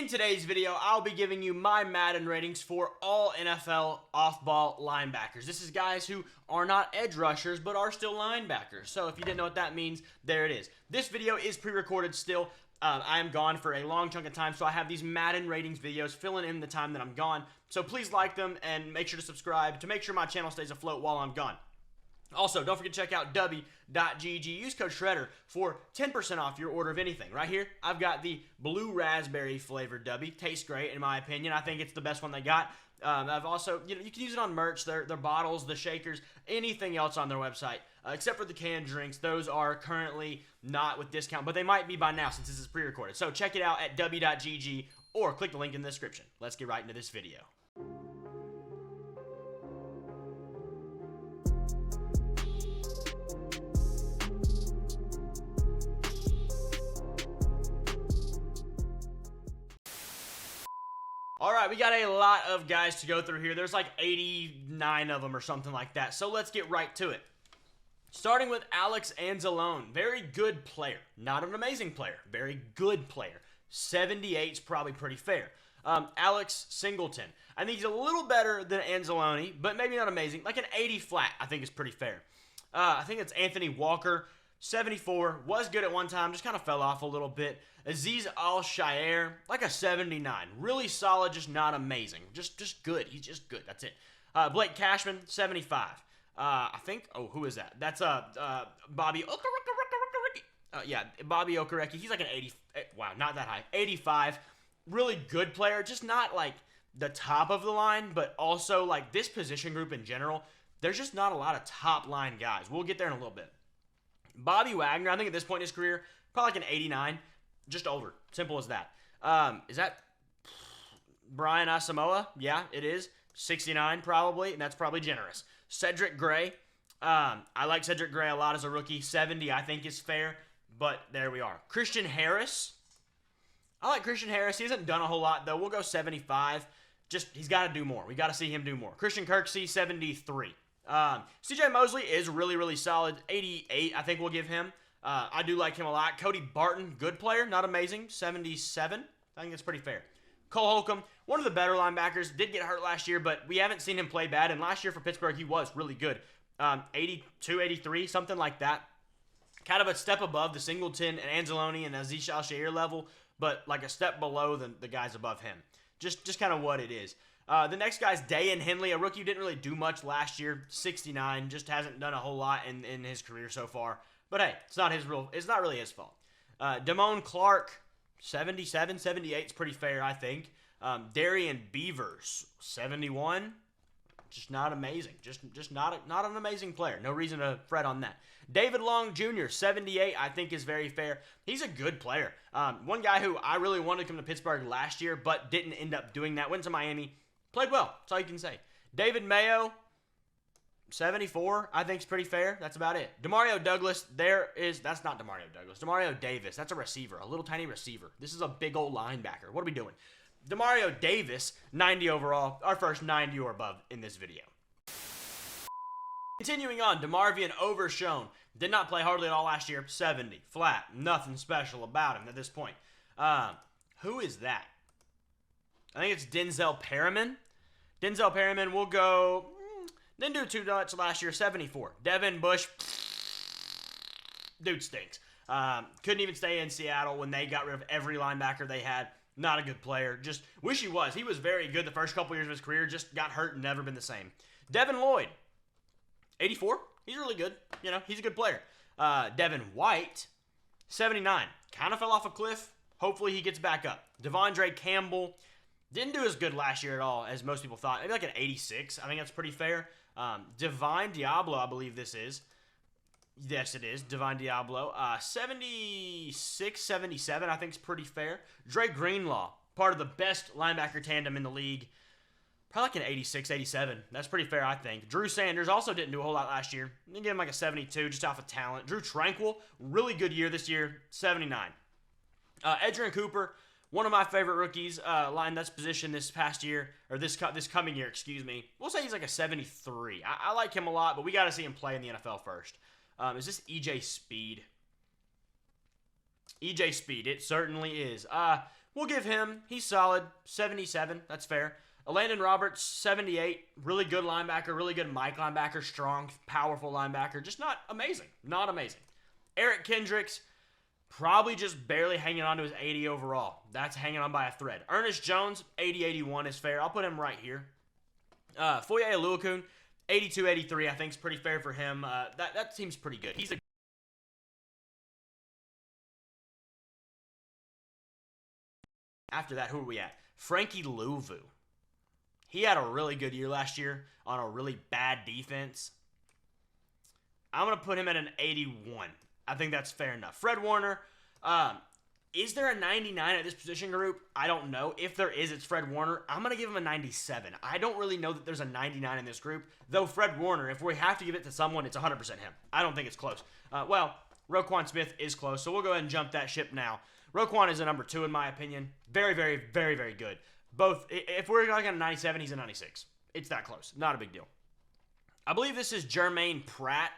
In today's video, I'll be giving you my Madden ratings for all NFL off-ball linebackers. This is guys who are not edge rushers, but are still linebackers. So if you didn't know what that means, there it is. This video is pre-recorded still. I am gone for a long chunk of time, so I have these Madden ratings videos filling in the time that I'm gone. So please like them and make sure to subscribe to make sure my channel stays afloat while I'm gone. Also, don't forget to check out w.gg. Use code SHREDDER for 10% off your order of anything. Right here, I've got the blue raspberry flavored W. Tastes great, in my opinion. I think it's the best one they got. I've also, you can use it on merch, their bottles, the shakers, anything else on their website, except for the canned drinks. Those are currently not with discount, but they might be by now since this is pre-recorded. So check it out at w.gg or click the link in the description. Let's get right into this video. All right, we got a lot of guys to go through here. There's like 89 of them or something like that. So let's get right to it. Starting with Alex Anzalone. Very good player. Not an amazing player. Very good player. 78 is probably pretty fair. Alex Singleton. I think he's a little better than Anzalone, but maybe not amazing. Like an 80 flat, I think is pretty fair. I think it's Anthony Walker. 74, was good at one time, just kind of fell off a little bit. Aziz Al-Shaair, like a 79. Really solid, just not amazing. Just good. He's just good. That's it. Blake Cashman, 75. I think, who is that? That's Bobby Okereke. Yeah, Bobby Okereke. He's like an 80. Wow, not that high. 85. Really good player, just not like the top of the line, but also like this position group in general, there's just not a lot of top line guys. We'll get there in a little bit. Bobby Wagner, I think at this point in his career, probably like an 89. Just older. Simple as that. Is that Brian Asamoah? Yeah, it is. 69 probably, and that's probably generous. Cedric Gray. I like Cedric Gray a lot as a rookie. 70 I think is fair, but there we are. Christian Harris. I like Christian Harris. He hasn't done a whole lot, though. We'll go 75. Just, he's got to do more. We got to see him do more. Christian Kirksey, 73. CJ Mosley is really solid. 88, I think we'll give him. I do like him a lot. Cody Barton, good player, not amazing. 77. I think that's pretty fair. Cole Holcomb, one of the better linebackers, did get hurt last year, but we haven't seen him play bad. And last year for Pittsburgh, he was really good. 82, 83, something like that. Kind of a step above the Singleton and Anzalone and Aziz Al-Shaair level, but like a step below the guys above him. Just kind of what it is. The next guy's Dayan Henley, a rookie who didn't really do much last year. 69, just hasn't done a whole lot in his career so far. But hey, it's not really his fault. Damone Clark, 77, 78 is pretty fair, I think. Darian Beavers, 71, just not amazing. Just not an amazing player. No reason to fret on that. David Long Jr., 78, I think is very fair. He's a good player. One guy who I really wanted to come to Pittsburgh last year, but didn't end up doing that. Went to Miami. Played well. That's all you can say. David Mayo, 74, I think is pretty fair. That's about it. Demario Douglas, that's not Demario Douglas. Demario Davis, that's a receiver, a little tiny receiver. This is a big old linebacker. What are we doing? Demario Davis, 90 overall. Our first 90 or above in this video. Continuing on, DeMarvion Overshown. Did not play hardly at all last year. 70, flat. Nothing special about him at this point. Who is that? I think it's Denzel Perryman. Denzel Perryman will go, didn't do too much last year, 74. Devin Bush, dude stinks. Couldn't even stay in Seattle when they got rid of every linebacker they had. Not a good player. Just wish he was. He was very good the first couple years of his career. Just got hurt and never been the same. Devin Lloyd, 84. He's really good. He's a good player. Devin White, 79. Kind of fell off a cliff. Hopefully he gets back up. Devondre Campbell, didn't do as good last year at all as most people thought. Maybe like an 86. I think that's pretty fair. Divine Diablo, I believe this is. Yes, it is. Divine Diablo. 76, 77, I think is pretty fair. Dre Greenlaw, part of the best linebacker tandem in the league. Probably like an 86, 87. That's pretty fair, I think. Drew Sanders also didn't do a whole lot last year. You give him like a 72 just off of talent. Drew Tranquil, really good year this year, 79. Edgerrin Cooper, one of my favorite rookies, line that's positioned this past year, or this coming year, excuse me. We'll say he's like a 73. I like him a lot, but we got to see him play in the NFL first. Is this EJ Speed? EJ Speed, it certainly is. We'll give him, he's solid, 77. That's fair. Landon Roberts, 78. Really good linebacker, really good Mike linebacker, strong, powerful linebacker. Just not amazing. Not amazing. Eric Kendricks, probably just barely hanging on to his 80 overall. That's hanging on by a thread. Ernest Jones, 80-81 is fair. I'll put him right here. Foye Oluokun, 82-83, I think is pretty fair for him. That seems pretty good. He's a After that, who are we at? Frankie Louvu. He had a really good year last year on a really bad defense. I'm going to put him at an 81. I think that's fair enough. Fred Warner, is there a 99 at this position group? I don't know. If there is, it's Fred Warner. I'm going to give him a 97. I don't really know that there's a 99 in this group, though Fred Warner, if we have to give it to someone, it's 100% him. I don't think it's close. Roquan Smith is close, so we'll go ahead and jump that ship now. Roquan is a number 2 in my opinion. Very, very, very, very good. Both, if we're looking at a 97, he's a 96. It's that close. Not a big deal. I believe this is Jermaine Pratt.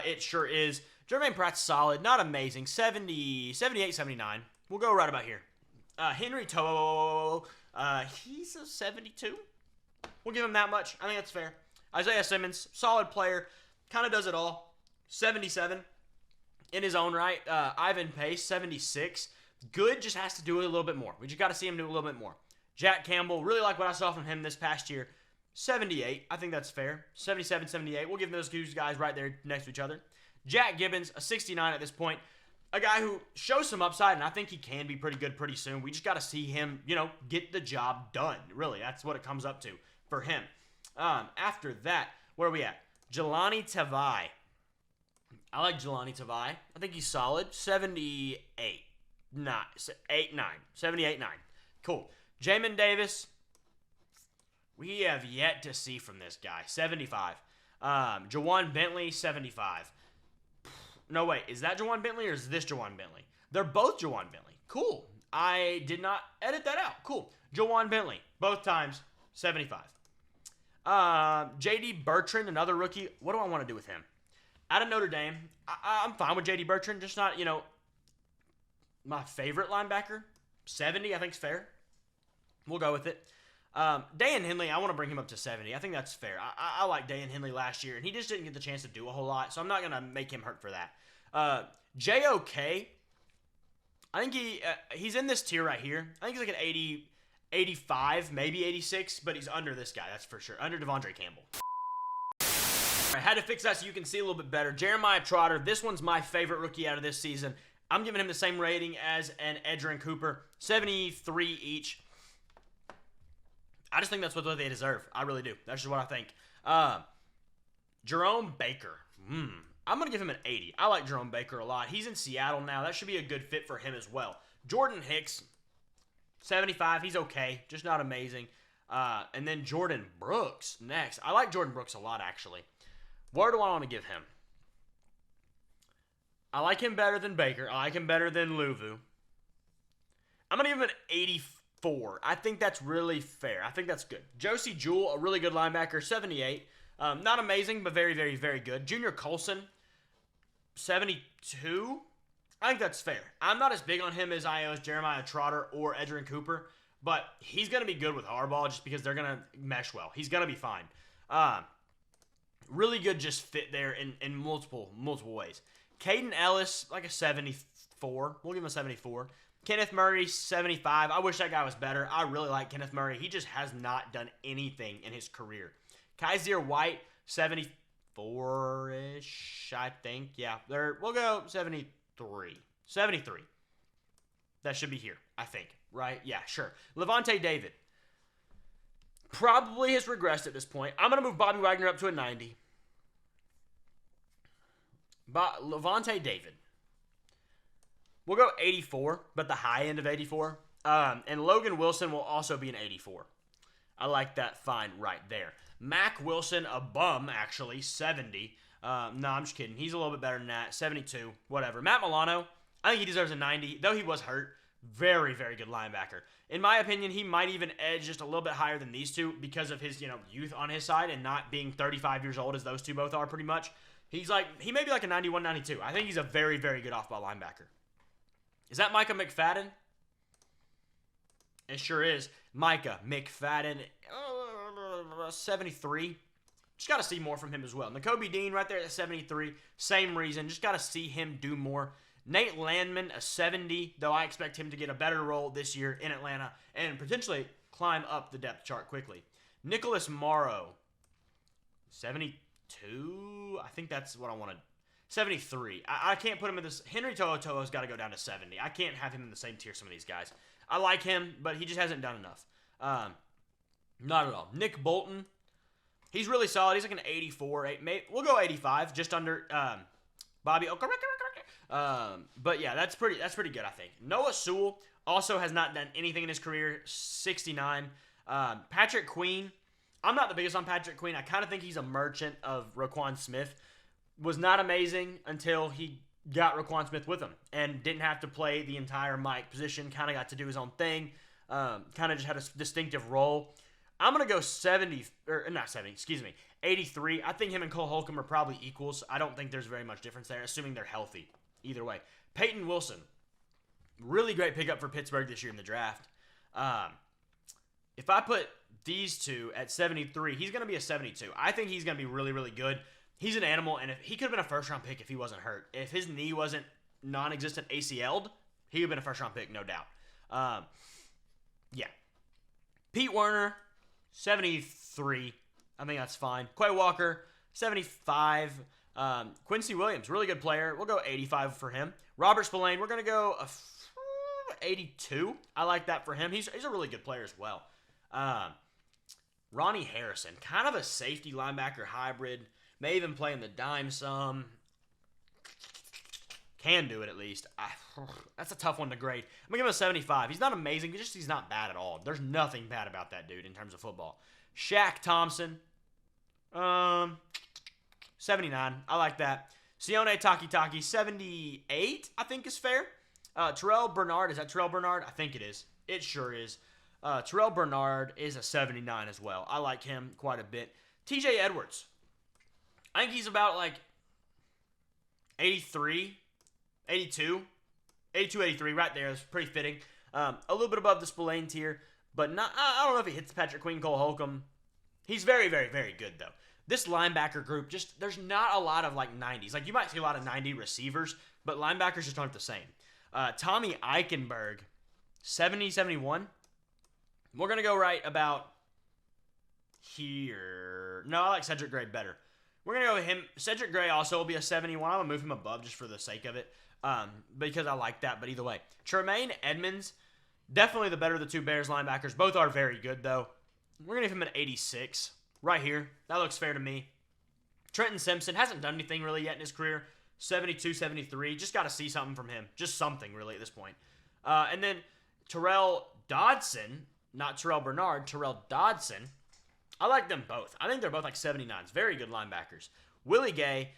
It sure is. Jermaine Pratt's solid. Not amazing. 70, 78, 79. We'll go right about here. Henry To'o, he's a 72. We'll give him that much. I think that's fair. Isaiah Simmons, solid player. Kind of does it all. 77 in his own right. Ivan Pace, 76. Good, just has to do it a little bit more. We just got to see him do a little bit more. Jack Campbell, really like what I saw from him this past year. 78, I think that's fair. 77, 78. We'll give those two guys right there next to each other. Jack Gibbons, a 69 at this point. A guy who shows some upside, and I think he can be pretty good pretty soon. We just got to see him, get the job done. Really, that's what it comes up to for him. After that, where are we at? Jelani Tavai. I like Jelani Tavai. I think he's solid. 78. 9. 78, 9. Cool. Jamin Davis. We have yet to see from this guy. 75. Jawan Bentley, 75. No, wait. Is that Jawan Bentley or is this Jawan Bentley? They're both Jawan Bentley. Cool. I did not edit that out. Cool. Jawan Bentley. Both times, 75. J.D. Bertrand, another rookie. What do I want to do with him? Out of Notre Dame, I'm fine with J.D. Bertrand. Just not, my favorite linebacker. 70, I think is fair. We'll go with it. Dan Henley, I want to bring him up to 70. I think that's fair. I like Dan Henley last year, and he just didn't get the chance to do a whole lot, so I'm not going to make him hurt for that. J.O.K., I think he's in this tier right here. I think he's like an 80, 85, maybe 86, but he's under this guy, that's for sure. Under Devondre Campbell. I had to fix that so you can see a little bit better. Jeremiah Trotter, this one's my favorite rookie out of this season. I'm giving him the same rating as an Edgerrin Cooper, 73 each. I just think that's what they deserve. I really do. That's just what I think. Jerome Baker. I'm going to give him an 80. I like Jerome Baker a lot. He's in Seattle now. That should be a good fit for him as well. Jordan Hicks, 75. He's okay. Just not amazing. And then Jordan Brooks next. I like Jordan Brooks a lot, actually. Where do I want to give him? I like him better than Baker. I like him better than Louvu. I'm going to give him an 84. I think that's really fair. I think that's good. Josie Jewell, a really good linebacker, 78. Not amazing, but very, very, very good. Junior Colson, 72. I think that's fair. I'm not as big on him as I am as Jeremiah Trotter or Edgerrin Cooper, but he's going to be good with Harbaugh just because they're going to mesh well. He's going to be fine. Really good just fit there in multiple ways. Caden Ellis, like a 74. We'll give him a 74. Kenneth Murray, 75. I wish that guy was better. I really like Kenneth Murray. He just has not done anything in his career. Kaiser White, 74-ish, I think. Yeah, we'll go 73. 73. That should be here, I think. Right? Yeah, sure. Levante David. Probably has regressed at this point. I'm going to move Bobby Wagner up to a 90. Levante David. We'll go 84, but the high end of 84. And Logan Wilson will also be an 84. I like that fine right there. Mac Wilson, a bum, actually, 70. No, I'm just kidding. He's a little bit better than that. 72, whatever. Matt Milano, I think he deserves a 90, though he was hurt. Very, very good linebacker. In my opinion, he might even edge just a little bit higher than these two because of his, youth on his side and not being 35 years old as those two both are pretty much. He may be like a 91, 92. I think he's a very, very good off-ball linebacker. Is that Micah McFadden? It sure is. Micah McFadden, 73. Just got to see more from him as well. Nakobe Dean right there at 73. Same reason. Just got to see him do more. Nate Landman, a 70, though I expect him to get a better role this year in Atlanta and potentially climb up the depth chart quickly. Nicholas Morrow, 72. I think that's what I wanted. 73. I can't put him in this. Henry To'oTo'o's got to go down to 70. I can't have him in the same tier as some of these guys. I like him, but he just hasn't done enough. Not at all. Nick Bolton, he's really solid. He's like an 84. We'll go 85, just under Bobby Okereke. But yeah, that's pretty good, I think. Noah Sewell also has not done anything in his career. 69. Patrick Queen. I'm not the biggest on Patrick Queen. I kind of think he's a merchant of Roquan Smith. Was not amazing until he got Roquan Smith with him and didn't have to play the entire Mike position. Kind of got to do his own thing. Kind of just had a distinctive role. I'm going to go 83. I think him and Cole Holcomb are probably equals. I don't think there's very much difference there, assuming they're healthy. Either way. Peyton Wilson. Really great pickup for Pittsburgh this year in the draft. If I put these two at 73, he's going to be a 72. I think he's going to be really, really good. He's an animal, and if he could have been a first-round pick if he wasn't hurt. If his knee wasn't non-existent ACL'd, he would have been a first-round pick, no doubt. Yeah. Pete Werner, 73. I think that's fine. Quay Walker, 75. Quincy Williams, really good player. We'll go 85 for him. Robert Spillane, we're going to go 82. I like that for him. He's a really good player as well. Ronnie Harrison, kind of a safety linebacker hybrid. May even play in the dime some. Can do it at least. That's a tough one to grade. I'm going to give him a 75. He's not amazing. He's not bad at all. There's nothing bad about that dude in terms of football. Shaq Thompson. 79. I like that. Sione Takitaki. 78, I think is fair. Terrell Bernard. Is that Terrell Bernard? I think it is. It sure is. Terrell Bernard is a 79 as well. I like him quite a bit. TJ Edwards. I think he's about like 83, 82, 83 right there. It's pretty fitting. A little bit above the Spillane tier, but not. I don't know if he hits Patrick Queen, Cole Holcomb. He's very, very, very good though. This linebacker group, just there's not a lot of like 90s. Like you might see a lot of 90 receivers, but linebackers just aren't the same. Tommy Eichenberg, 70, 71. We're going to go right about here. No, I like Cedric Gray better. We're going to go with him. Cedric Gray also will be a 71. I'm going to move him above just for the sake of it because I like that. But either way, Tremaine Edmonds, definitely the better of the two Bears linebackers. Both are very good, though. We're going to give him an 86 right here. That looks fair to me. Trenton Simpson hasn't done anything really yet in his career. 72, 73. Just got to see something from him. Just something, really, at this point. And then Terrell Dodson, not Terrell Bernard, Terrell Dodson. I like them both. I think they're both like 79s. Very good linebackers. Willie Gay,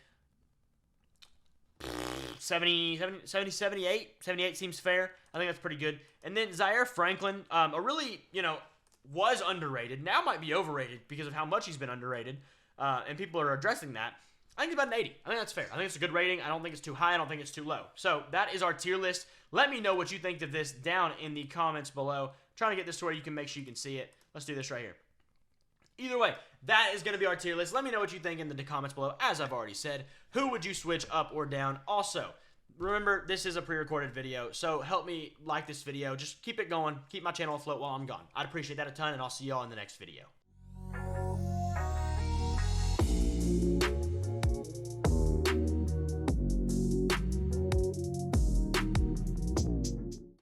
78. 78 seems fair. I think that's pretty good. And then Zaire Franklin, a really, was underrated. Now might be overrated because of how much he's been underrated. And people are addressing that. I think it's about an 80. I think that's fair. I think it's a good rating. I don't think it's too high. I don't think it's too low. So that is our tier list. Let me know what you think of this down in the comments below. Trying to get this to where you can make sure you can see it. Let's do this right here. Either way, that is going to be our tier list. Let me know what you think in the comments below. As I've already said, who would you switch up or down? Also, remember, this is a pre-recorded video, so help me like this video. Just keep it going. Keep my channel afloat while I'm gone. I'd appreciate that a ton, and I'll see y'all in the next video.